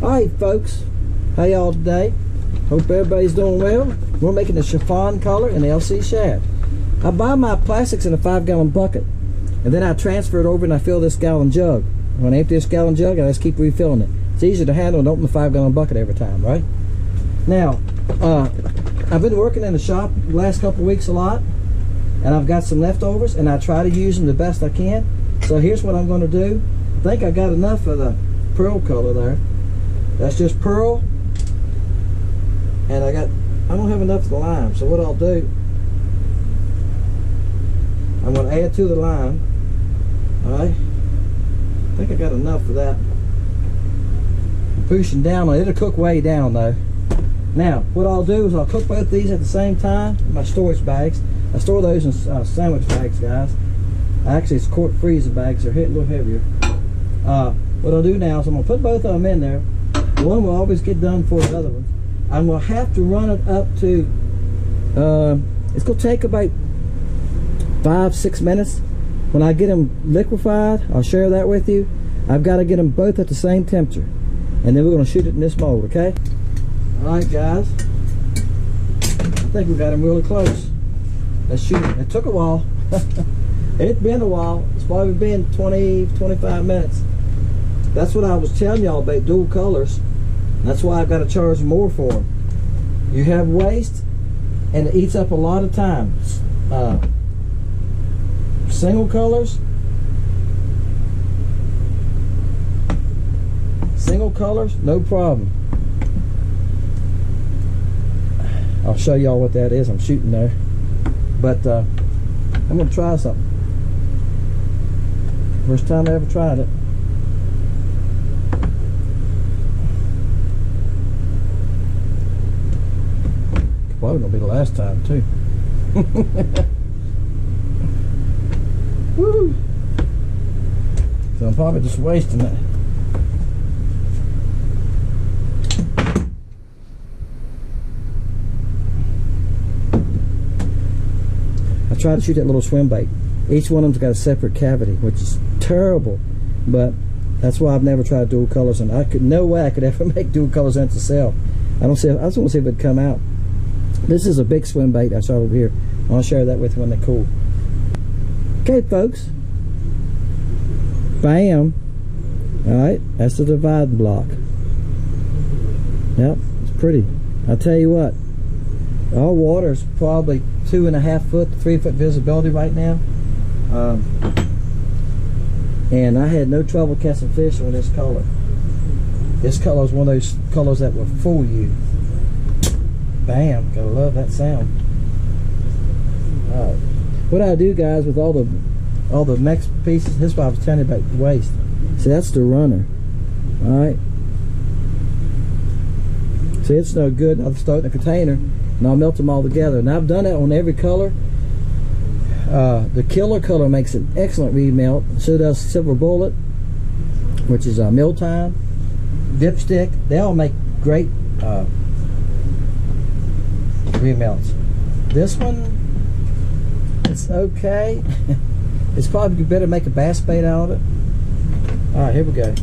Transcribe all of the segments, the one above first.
Alright folks, how y'all today? Hope everybody's doing well. We're making the chiffon color in the LC Shad. I buy my plastics in a 5-gallon bucket, and then I transfer it over and I fill this gallon jug. When I empty this gallon jug, I just keep refilling it. It's easier to handle and open the 5-gallon bucket every time, right? Now, I've been working in the shop the last couple of weeks a lot, and I've got some leftovers, and I try to use them the best I can. So here's what I'm going to do. I think I got enough of the pearl color there. That's just pearl, and I don't have enough of the lime, so what I'll do, I'm going to add to the lime. Alright, I think I got enough of that. I'm pushing down on it. It'll cook way down though. Now what I'll do is I'll cook both these at the same time in my storage bags. I store those in sandwich bags, guys. Actually it's quart freezer bags. They're a little heavier. What I'll do now is I'm going to put both of them in there. One will always get done for the other one. I'm going to have to run it up to, it's going to take about 5-6 minutes. When I get them liquefied, I'll share that with you. I've got to get them both at the same temperature. And then we're going to shoot it in this mold, okay? Alright guys. I think we got them really close. Let's shoot it. It took a while. It's been a while. It's probably been 20-25 minutes. That's what I was telling y'all about dual colors. That's why I've got to charge more for them. You have waste, and it eats up a lot of time. Single colors, no problem. I'll show y'all what that is. I'm shooting there, but I'm going to try something. First time I ever tried it. Probably gonna be the last time too. Woo! So I'm probably just wasting it. I tried to shoot that little swim bait. Each one of them's got a separate cavity, which is terrible. But that's why I've never tried dual colors, and no way I could ever make dual colors into cell. I just want to see if it'd come out. This is a big swim bait I shot over here. I'll share that with you when they're cool. Okay, folks. Bam. Alright, that's the divide block. Yep, it's pretty. I'll tell you what. Our water's probably 2.5 foot, 3 foot visibility right now. And I had no trouble catching fish with this color. This color is one of those colors that will fool you. Bam, gotta love that sound. Alright. What I do, guys, with all the next pieces, this is what I was telling you about the waste. See, that's the runner. Alright. See, it's no good. I'll throw it in a container and I'll melt them all together. And I've done that on every color. The killer color makes an excellent remelt. So does Silver Bullet, which is Mealtime, Dipstick. They all make great remelts. This one, it's okay. It's probably better to make a bass bait out of it. Alright, here we go.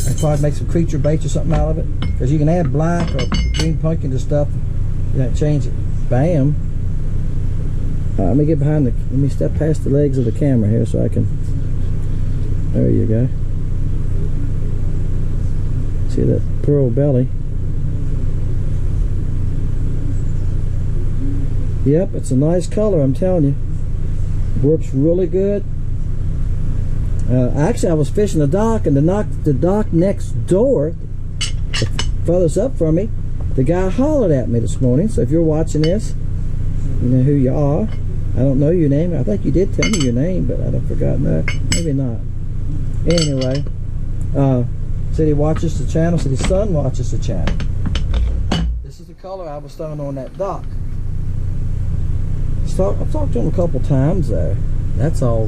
I'd probably make some creature baits or something out of it, because you can add black or green pumpkin to stuff. You don't change it. Bam. Let me get behind let me step past the legs of the camera here so I can, there you go. See that pearl belly? Yep, it's a nice color, I'm telling you. Works really good. Actually, I was fishing the dock, and the dock next door, furthest up from me, the guy hollered at me this morning. So if you're watching this, you know who you are. I don't know your name. I think you did tell me your name, but I've forgotten that. Maybe not. Anyway, said he watches the channel. Said his son watches the channel. This is the color I was throwing on that dock. I've talked to him a couple times though. That's all.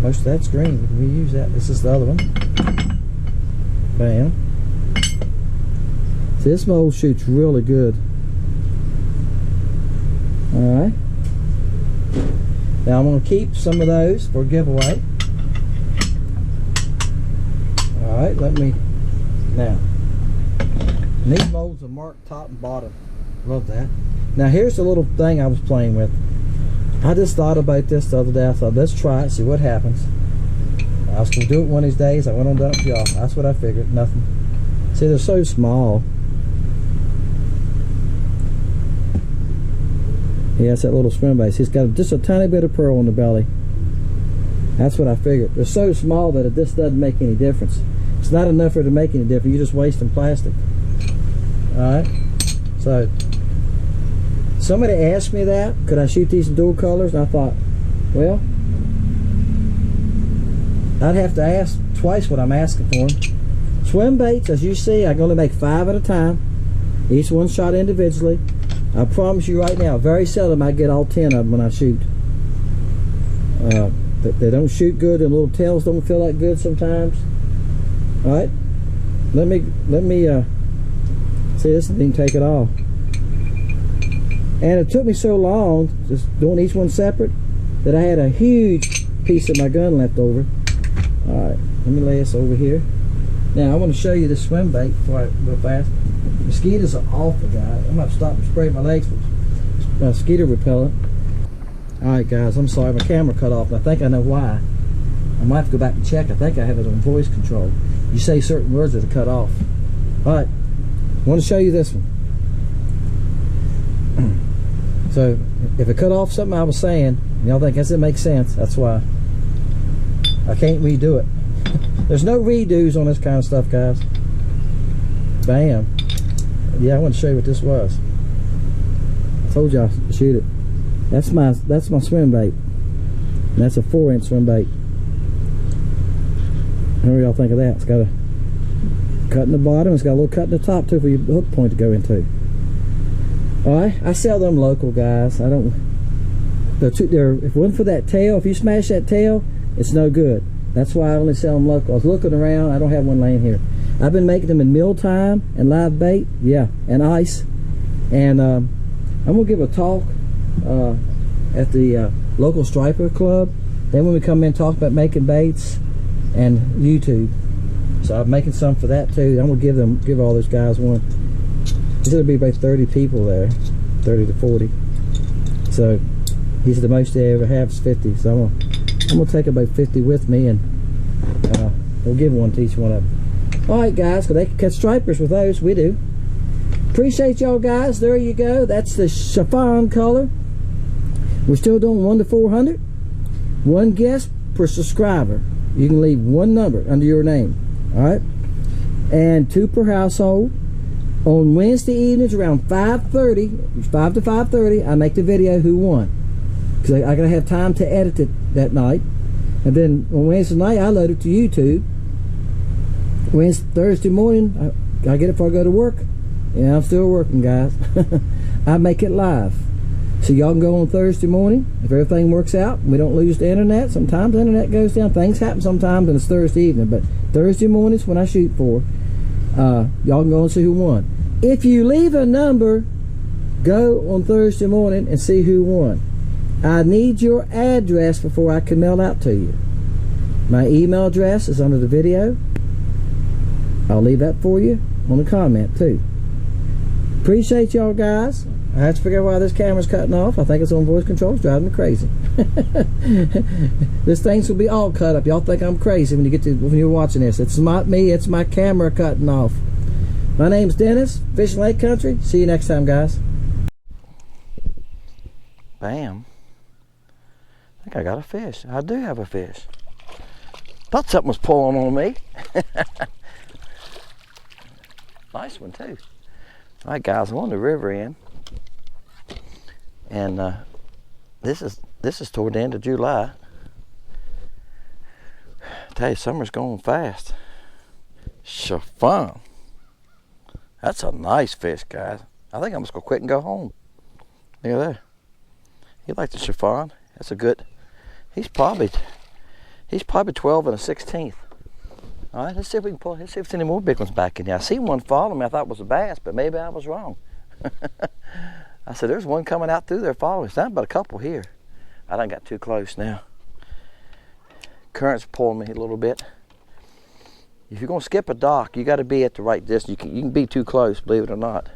Most of that's green. We use that. This is the other one. Bam. See, this mold shoots really good. Alright. Now I'm going to keep some of those for giveaway. Alright, let me... Now, and these molds are marked top and bottom. Love that. Now here's the little thing I was playing with. I just thought about this the other day. I thought, let's try it, see what happens. I was going to do it one of these days. I went on done it for y'all. That's what I figured. Nothing. See, they're so small. Yeah, it's that little swim bait. He's got just a tiny bit of pearl on the belly. That's what I figured. They're so small that it just doesn't make any difference. It's not enough for it to make any difference. You're just wasting plastic. Alright? So, somebody asked me that. Could I shoot these in dual colors? And I thought, well, I'd have to ask twice what I'm asking for them. Swim baits, as you see, I can only make 5 at a time. Each one shot individually. I promise you right now, very seldom I get all 10 of them when I shoot. They don't shoot good, and little tails don't feel that good sometimes. All right, let me see this and then take it off. And it took me so long just doing each one separate that I had a huge piece of my gun left over. All right, let me lay this over here. Now I want to show you this swim bait before I go fast. Mosquitoes are awful, guys. I'm going to stop and spray my legs with mosquito repellent. Alright guys, I'm sorry, my camera cut off, and I think I know why. I might have to go back and check. I think I have it on voice control. You say certain words that are cut off. Alright, I want to show you this one. So, if it cut off something I was saying, y'all think that makes sense, that's why. I can't redo it. There's no redos on this kind of stuff, guys. Bam. Yeah, I want to show you what this was. I told y'all to shoot it. That's my swim bait. And that's a 4-inch swim bait. What do y'all think of that? It's got a cut in the bottom. It's got a little cut in the top too for your hook point to go into. Alright, I sell them local, guys. I don't. If it wasn't for that tail, if you smash that tail, it's no good. That's why I only sell them local. I was looking around. I don't have one laying here. I've been making them in mealtime and live bait, yeah, and ice. And I'm gonna give a talk at the local striper club. Then when we come in, talk about making baits and YouTube. So I'm making some for that too. I'm gonna give all those guys one. There'll be about 30 people there, 30 to 40. So he said the most they ever have is 50. So I'm gonna take about 50 with me, and we'll give one to each one of them. Alright guys, because they can catch stripers with those. We do. Appreciate y'all guys. There you go. That's the Chiffon color. We're still doing 1 to 400. 1 guest per subscriber. You can leave 1 number under your name. Alright? And 2 per household. On Wednesday evenings around 5:30, 5 to 5:30, I make the video who won. Because I gotta have time to edit it that night. And then on Wednesday night, I load it to YouTube. Thursday morning, I get it before I go to work. Yeah, I'm still working, guys. I make it live. So y'all can go on Thursday morning. If everything works out, we don't lose the internet. Sometimes the internet goes down. Things happen sometimes, and it's Thursday evening. But Thursday mornings when I shoot for, y'all can go and see who won. If you leave a number, go on Thursday morning and see who won. I need your address before I can mail out to you. My email address is under the video. I'll leave that for you on the comment too. Appreciate y'all guys. I have to figure out why this camera's cutting off. I think it's on voice control. It's driving me crazy. This thing's will be all cut up. Y'all think I'm crazy when you're watching this. It's not me, it's my camera cutting off. My name's Dennis, Fishing Lake Country. See you next time, guys. Bam. I think I got a fish. I do have a fish. Thought something was pulling on me. Nice one too. All right, guys, I'm on the river end, and this is toward the end of July. I tell you, summer's going fast. Chiffon. That's a nice fish, guys. I think I'm just gonna quit and go home. Look at that. He likes the chiffon. That's a good. He's probably 12 and a 16th. All right, let's see if we can pull. Let's see if there's any more big ones back in here. I see one following me. I thought it was a bass, but maybe I was wrong. I said, there's one coming out through there following. It's not but a couple here. I done got too close now. Current's pulling me a little bit. If you're gonna skip a dock, you got to be at the right distance. You can be too close, believe it or not.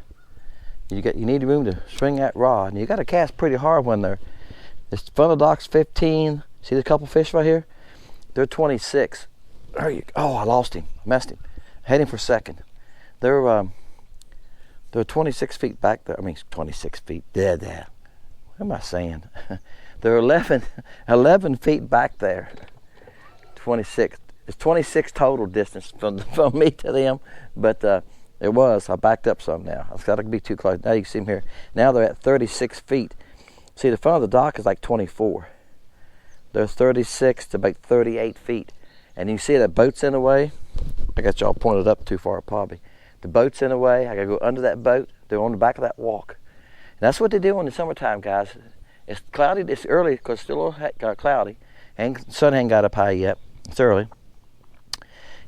You need room to swing that rod, and you got to cast pretty hard when they're. This front of the dock's 15. See the couple fish right here? They're 26. There you go. Oh, I lost him. I messed him. I had him for a second. They're 26 feet back there. I mean, 26 feet. What am I saying? They're 11 feet back there. 26. It's 26 total distance from me to them, but it was. I backed up some now. I've got to be too close. Now you can see them here. Now they're at 36 feet. See, the front of the dock is like 24. They're 36 to about 38 feet. And you see that boat's in the way. I got y'all pointed up too far, probably. The boat's in the way. I got to go under that boat. They're on the back of that walk. And that's what they do in the summertime, guys. It's cloudy. It's early because it's still a little cloudy. And the sun ain't got up high yet. It's early.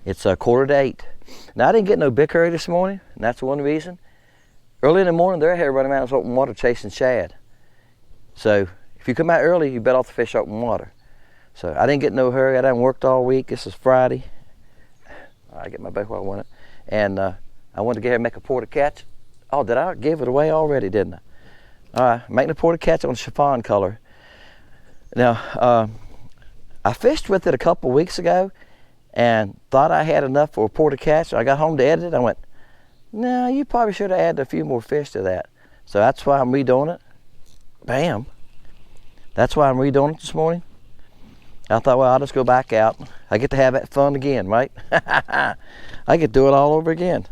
It's 7:45. Now, I didn't get no big curry this morning, and that's one reason. Early in the morning, they're here running around in open water chasing shad. So if you come out early, you bet off the fish open water. So I didn't get no hurry. I done worked all week. This is Friday. I get my boat where I want it. And I wanted to get here and make a pour to catch. Oh, did I give it away already, didn't I? All right, making a pour to catch on chiffon color. Now, I fished with it a couple weeks ago and thought I had enough for a pour to catch. I got home to edit it. I went, no, you probably should have added a few more fish to that. So that's why I'm redoing it. Bam. That's why I'm redoing it this morning. I thought, well, I'll just go back out. I get to have that fun again, right? I could do it all over again.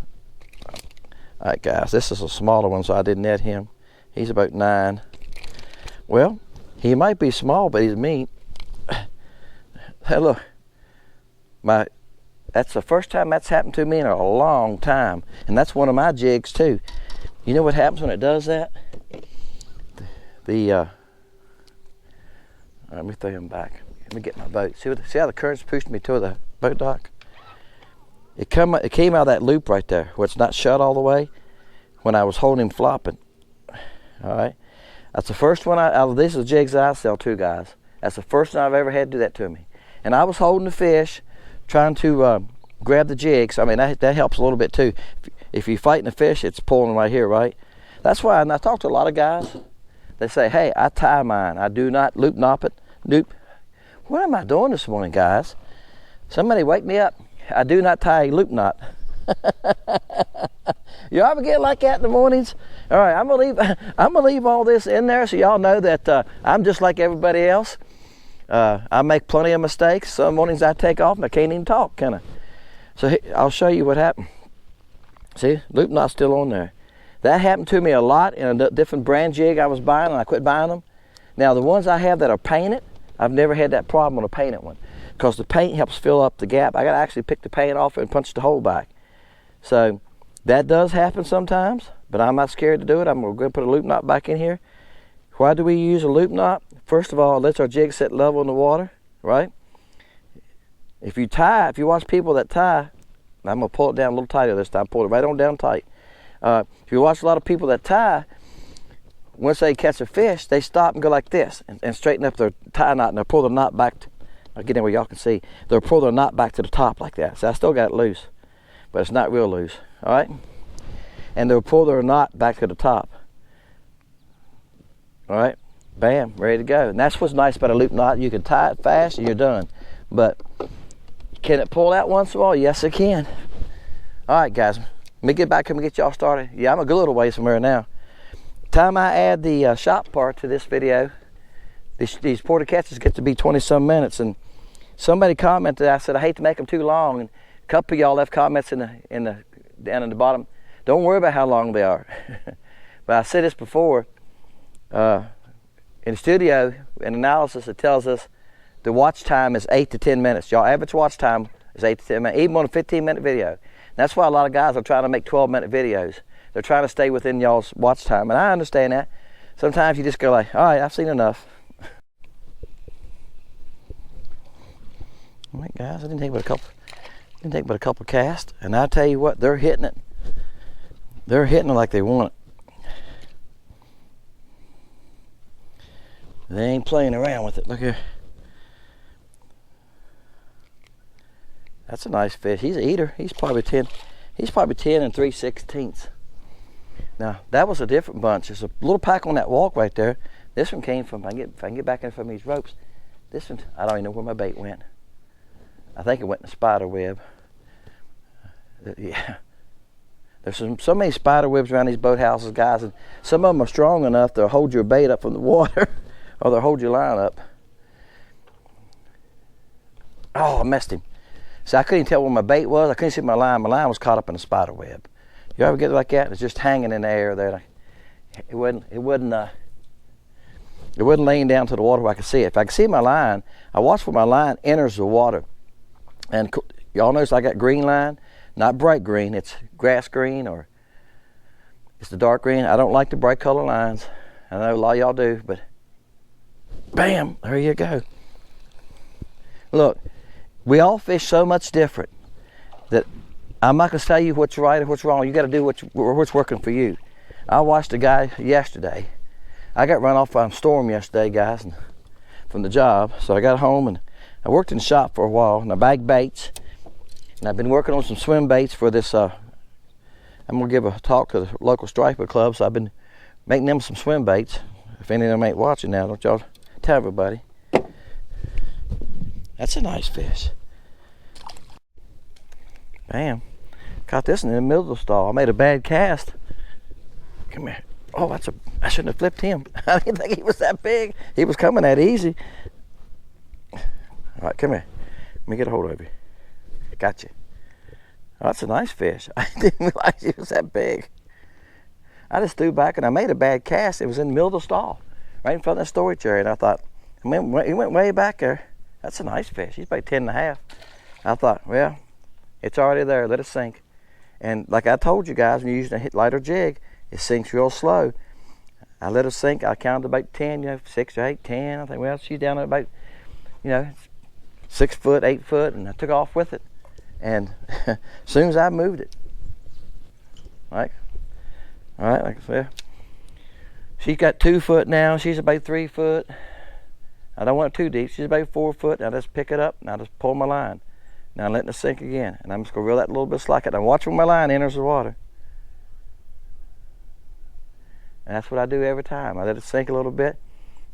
All right, guys, this is a smaller one, so I didn't net him. He's about 9. Well, he might be small, but he's meat. Hey, look. That's the first time that's happened to me in a long time. And that's one of my jigs, too. You know what happens when it does that? Let me throw him back. Let me get my boat. See how the current's pushed me to the boat dock? It came out of that loop right there where it's not shut all the way when I was holding him flopping. All right? That's the first one out of these are the jigs I sell too, guys. That's the first time I've ever had to do that to me. And I was holding the fish, trying to grab the jigs. I mean, that helps a little bit too. If you're fighting the fish, it's pulling right here, right? That's why, and I talk to a lot of guys. They say, hey, I tie mine. I do not loop knot it. Nope. What am I doing this morning, guys? Somebody wake me up. I do not tie a loop knot. You ever get like that in the mornings? All right, I'm gonna leave all this in there so y'all know that I'm just like everybody else. I make plenty of mistakes. Some mornings I take off and I can't even talk, can I? So I'll show you what happened. See, loop knot's still on there. That happened to me a lot in a different brand jig I was buying, and I quit buying them. Now the ones I have that are painted, I've never had that problem on a painted one because the paint helps fill up the gap. I got to actually pick the paint off and punch the hole back. So that does happen sometimes, but I'm not scared to do it. I'm going to put a loop knot back in here. Why do we use a loop knot? First of all, it lets our jig sit level in the water, right? If you watch people that tie, I'm going to pull it down a little tighter this time, pull it right on down tight. If you watch a lot of people that tie, once they catch a fish, they stop and go like this and straighten up their tie knot, and they'll pull the knot back. I'll get in where y'all can see. They'll pull their knot back to the top like that. So I still got it loose, but it's not real loose, all right? And they'll pull their knot back to the top. All right, bam, ready to go. And that's what's nice about a loop knot. You can tie it fast and you're done. But can it pull out once in a while? Yes, it can. All right, guys, let me get back and get y'all started. Yeah, I'm a good little ways from here now. Time I add the shop part to this video, these porta catches get to be 20-some minutes. And somebody commented, I said, I hate to make them too long. And a couple of y'all left comments down in the bottom. Don't worry about how long they are. But I said this before. In the studio, an analysis, it tells us the watch time is 8 to 10 minutes. Y'all average watch time is 8 to 10 minutes, even on a 15-minute video. And that's why a lot of guys are trying to make 12-minute videos. They're trying to stay within y'all's watch time, and I understand that. Sometimes you just go like, all right, I've seen enough. All right, guys, I didn't Didn't take but a couple casts, and I tell you what, they're hitting it. They're hitting it like they want it. They ain't playing around with it. Look here. That's a nice fish. He's an eater. He's probably 10. He's probably 10 and 3/16. Now that was a different bunch. There's a little pack on that walk right there. This one came from. If I can get back in from these ropes. This one, I don't even know where my bait went. I think it went in the spider web. Yeah. There's so many spider webs around these boathouses, guys, and some of them are strong enough to hold your bait up from the water, or they'll hold your line up. Oh, I messed him. So I couldn't even tell where my bait was. I couldn't see my line. My line was caught up in a spider web. You ever get like that? It's just hanging in the air there. It wasn't laying down to the water where I could see it. If I could see my line, I watch where my line enters the water. And y'all notice I got green line, not bright green. It's grass green, or it's the dark green. I don't like the bright color lines. I know a lot of y'all do, but bam, there you go. Look, we all fish so much different that I'm not going to tell you what's right or what's wrong. You got to do what's working for you. I watched a guy yesterday. I got run off by a storm yesterday, guys, from the job. So I got home and I worked in the shop for a while, and I bagged baits. And I've been working on some swim baits for this. I'm going to give a talk to the local striper club, so I've been making them some swim baits. If any of them ain't watching now, don't y'all tell everybody. That's a nice fish. Bam. Caught this in the middle of the stall. I made a bad cast. Come here. Oh, I shouldn't have flipped him. I didn't think he was that big. He was coming that easy. All right, come here. Let me get a hold of you. Got you. Oh, that's a nice fish. I didn't realize he was that big. I just threw back and I made a bad cast. It was in the middle of the stall, right in front of the storage area. And I thought, he went way back there. That's a nice fish. He's about 10 and a half. I thought, well, it's already there. Let it sink. And like I told you guys, when you're using a lighter jig, it sinks real slow. I let it sink. I counted about 10, 6 or 8, 10. I think, well, she's down at about, 6 foot, 8 foot, and I took off with it. And as soon as I moved it, all right, well, she's got 2 foot now. She's about 3 foot. I don't want it too deep. She's about 4 foot. Now I just pick it up and I just pull my line. Now I'm letting it sink again, and I'm just gonna reel that a little bit slack it. I'm watching when my line enters the water. And that's what I do every time. I let it sink a little bit.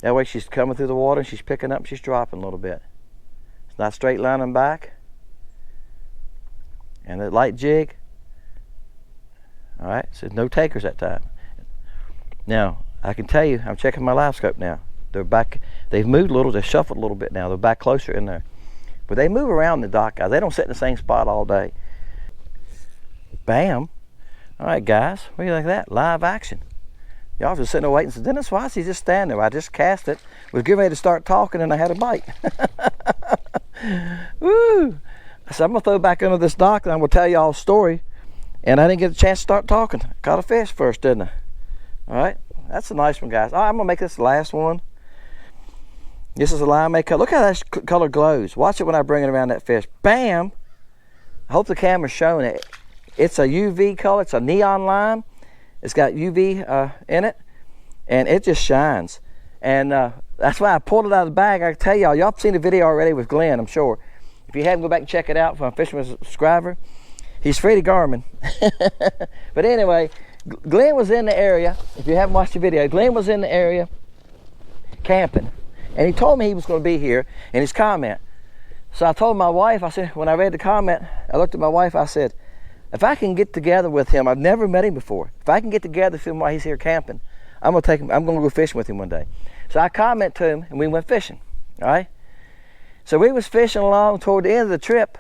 That way she's coming through the water and she's picking up and she's dropping a little bit. It's not straight lining back. And the light jig. All right, so no takers that time. Now, I can tell you, I'm checking my live scope now. They're back, they've moved a little, they shuffled a little bit now. They're back closer in there. But they move around the dock, guys. They don't sit in the same spot all day. Bam. All right, guys, what do you think of that? Live action. Y'all just sitting there waiting. So Dennis, why is he just standing there? I just cast it, was getting ready to start talking, and I had a bite. Woo! So I'm going to throw back under this dock, and I'm going to tell y'all a story. And I didn't get a chance to start talking. Caught a fish first, didn't I? All right, that's a nice one, guys. All right, I'm going to make this the last one. This is a limeade color. Look how that color glows. Watch it when I bring it around that fish. Bam! I hope the camera's showing it. It's a UV color. It's a neon lime. It's got UV in it, and it just shines. And that's why I pulled it out of the bag. I can tell y'all, y'all seen the video already with Glenn, I'm sure. If you haven't, go back and check it out from a Fisherman's Subscriber. He's Freddie Garmin. But anyway, Glenn was in the area. If you haven't watched the video, Glenn was in the area camping. And he told me he was going to be here in his comment. So I told my wife, I said, when I read the comment, I looked at my wife, I said, if I can get together with him, I've never met him before. If I can get together with him while he's here camping, I'm going to go fishing with him one day. So I comment to him and we went fishing, all right? So we was fishing along toward the end of the trip.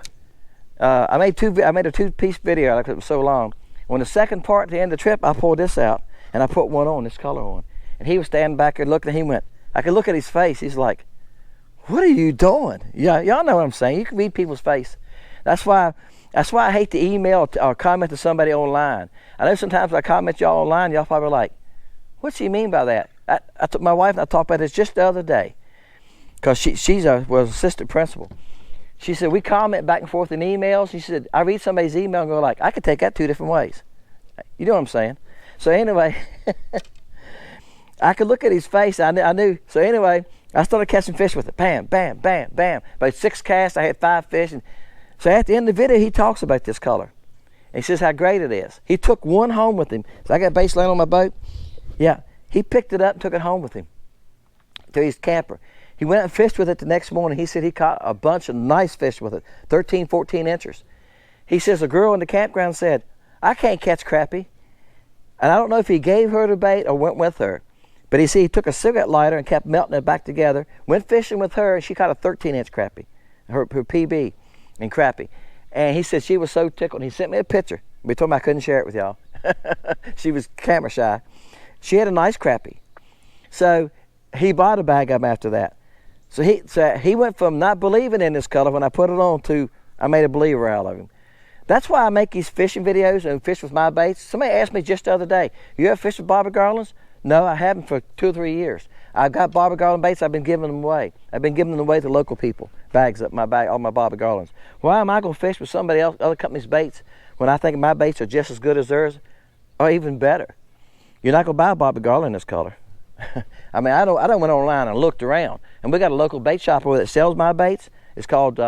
I made a 2-piece video because it was so long. When the second part, at the end of the trip, I pulled this out and I put one on, this color on. And he was standing back there looking, and he went, I could look at his face. He's like, what are you doing? Yeah, y'all know what I'm saying. You can read people's face. That's why I hate to email or comment to somebody online. I know sometimes when I comment y'all online, y'all probably like, what's he mean by that? I took my wife and I talked about this just the other day. Because she was assistant principal. she said, we comment back and forth in emails. She said, I read somebody's email and go like, I could take that 2 different ways. You know what I'm saying? So anyway, I could look at his face. I knew. So anyway, I started catching fish with it. Bam, bam, bam, bam. About 6 casts, I had 5 fish. And so at the end of the video, he talks about this color. And he says how great it is. He took one home with him. So I got base laying on my boat. Yeah, he picked it up and took it home with him to his camper. He went out and fished with it the next morning. He said he caught a bunch of nice fish with it, 13, 14 inches. He says a girl in the campground said, I can't catch crappie. And I don't know if he gave her the bait or went with her. But he said he took a cigarette lighter and kept melting it back together, went fishing with her, and she caught a 13-inch crappie, her PB and crappie. And he said she was so tickled. He sent me a picture. We told him I couldn't share it with y'all. She was camera shy. She had a nice crappie. So he bought a bag of them after that. So he went from not believing in this color when I put it on to I made a believer out of him. That's why I make these fishing videos and fish with my baits. Somebody asked me just the other day, you ever fished with bobber garlands? No, I haven't for 2 or 3 years. I've got bobber garland baits. I've been giving them away. I've been giving them away to local people. Bags up my bag, all my bobber garlands. Why am I going to fish with somebody else, other company's baits, when I think my baits are just as good as theirs, or even better? You're not going to buy a bobber garland in this color. I mean, I don't went online and looked around, and we got a local bait shop that sells my baits. It's called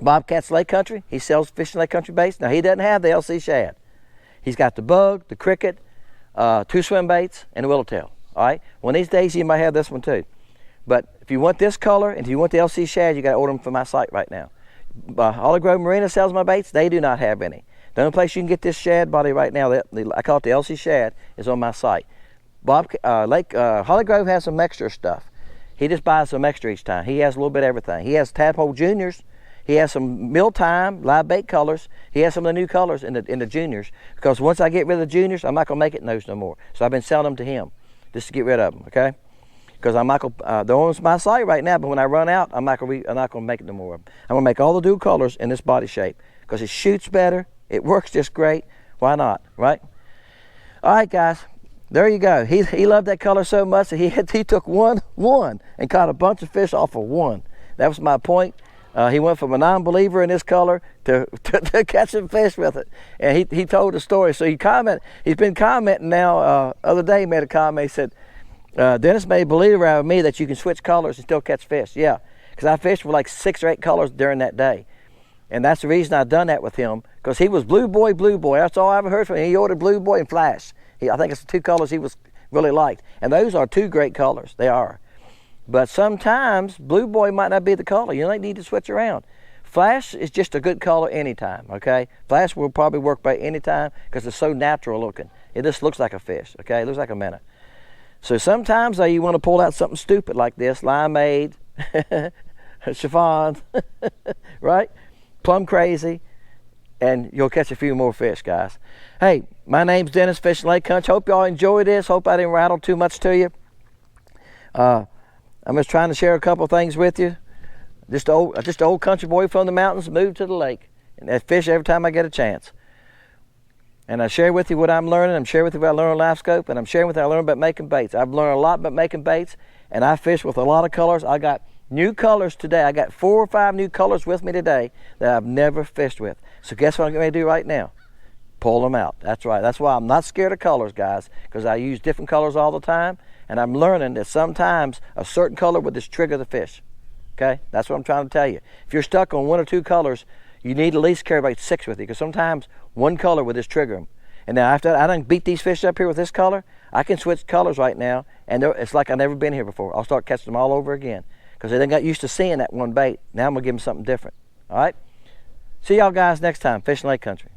Bobcat's Lake Country. He sells fishing lake country baits. Now he doesn't have the LC Shad. He's got the bug, the cricket, 2 swim baits, and the willowtail. All right. One of these days you might have this one too. But if you want this color and if you want the LC Shad, you got to order them from my site right now. Holly Grove Marina sells my baits. They do not have any. The only place you can get this shad body right now, I call it the LC Shad, is on my site. Holly Grove has some extra stuff. He just buys some extra each time. He has a little bit of everything. He has Tadpole Juniors. He has some mealtime live bait colors. He has some of the new colors in the juniors. Because once I get rid of the juniors, I'm not gonna make it in those no more. So I've been selling them to him just to get rid of them. Okay? Because I'm not gonna. They're on my site right now, but when I run out, I'm not gonna make it no more. I'm gonna make all the dual colors in this body shape because it shoots better. It works just great. Why not? Right? All right, guys. There you go. He loved that color so much that he took one and caught a bunch of fish off of one. That was my point. He went from a non-believer in this color to catching fish with it. And he told the story. So he's been commenting now. Other day he made a comment. He said, Dennis made a believer out of me that you can switch colors and still catch fish. Yeah, because I fished with like 6 or 8 colors during that day. And that's the reason I've done that with him, because he was blue boy. That's all I ever heard from him. He ordered blue boy and flash. I think it's the 2 colors he was really liked. And those are 2 great colors. They are. But sometimes blue boy might not be the color. You don't need to switch around. Flash is just a good color anytime, okay? Flash will probably work by any time because it's so natural looking. It just looks like a fish, okay? It looks like a minnow. So sometimes you want to pull out something stupid like this, limeade, chiffon, right? Plum crazy, and you'll catch a few more fish, guys. Hey, my name's Dennis, Fishing Lake Country. Hope y'all enjoyed this. Hope I didn't rattle too much to you. I'm just trying to share a couple things with you. Just an old country boy from the mountains, moved to the lake, and I fish every time I get a chance. And I share with you what I'm learning. I'm sharing with you what I learned on Live Scope, and I'm sharing with you what I learned about making baits. I've learned a lot about making baits, and I fish with a lot of colors. I got new colors today. I got 4 or 5 new colors with me today that I've never fished with. So guess what I'm going to do right now? Pull them out. That's right. That's why I'm not scared of colors, guys, because I use different colors all the time, and I'm learning that sometimes a certain color will just trigger the fish. Okay? That's what I'm trying to tell you. If you're stuck on 1 or 2 colors, you need at least carry about 6 with you, because sometimes 1 color will just trigger them. And now after I done beat these fish up here with this color, I can switch colors right now, and it's like I've never been here before. I'll start catching them all over again, because they done got used to seeing that one bait. Now I'm going to give them something different. All right? See y'all guys next time, Fishing Lake Country.